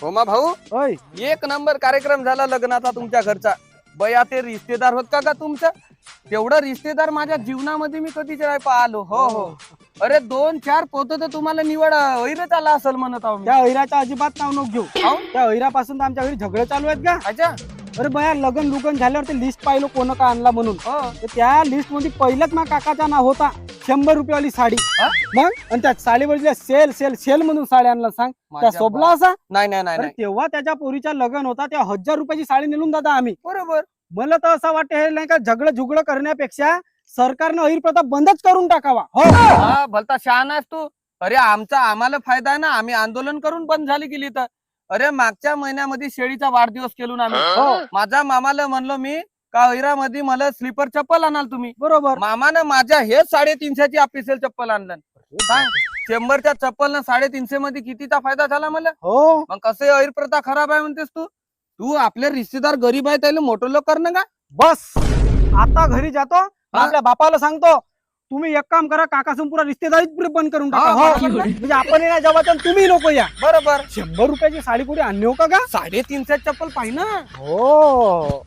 होमा भाऊ होय. एक नंबर कार्यक्रम झाला लग्नाचा तुमच्या घरचा. बया ते रिश्तेदार होत का तुमचं? तेवढं रिश्तेदार माझ्या जीवनामध्ये मी कधीच नाही पाहिलो. हो हो. अरे 2-4 पोत तर तुम्हाला निवड वैरच आला असेल म्हणत आहो मी. त्या ऐराचं अजिबात नाव नको घेऊ. त्या ऐरापासून तर आमच्या घरी झगडे चालू आहेत का? अच्छा. अरे बया लग्न लुगन झाल्यावर ते लिस्ट पाहिलं कोण का आणला म्हणून. हो. तर त्या लिस्ट मध्ये पहिलंच माझ्या काकाचा नाव होता 100 रुपयावाली साडी. मग आणि त्या साडीवर सेल सेल सेल म्हणून साडी आणला सांग. त्या माझ्या सोबला असा. नाही नाही नाही अरे नाही. तेव्हा त्याच्या पोरीचा लग्न होता त्या 1000 रुपयाची साडी नेलून दादा आम्ही. बरोबर. मला तर असं वाटतं हे नाही का झगडं झुगडं करण्यापेक्षा सरकारनं ऐर प्रथा बंदच करून टाकावा. हो हा भलता शहाणा आहेस तू. अरे आम्हाला फायदा आहे ना. आम्ही आंदोलन करून बंद झाली केली तर. अरे मागच्या महिन्यामध्ये शेळीचा वाढदिवस केलो ना आम्ही. हो माझ्या मामाला म्हणलो मी का ऐरामध्ये मला स्लीपर चप्पल आणाल तुम्ही. बरोबर. मामानं माझ्या हे 350ची ऑफिशियल चप्पल आणलं. सांग 100च्या चप्पल 350 मध्ये कितीचा फायदा झाला मला. हो मग कसे ऐर प्रथा खराब आहे म्हणतेस तू. तू आपले रिश्तेदार गरीब आहे त्याला मोठं लोक करणं का. बस आता घरी जातो आपल्या बापाला सांगतो तुम्ही एक काम करा काकासून पुरा रिश्तेदारीच पुरे बंद करून टाका. हा, हो बरोबर. म्हणजे आपण येण्या जेव्हा तुम्ही नको या. बरोबर. 100 रुपयाची साडी कुठे आणली हो का? 350 चप्पल पाहिजे ना. हो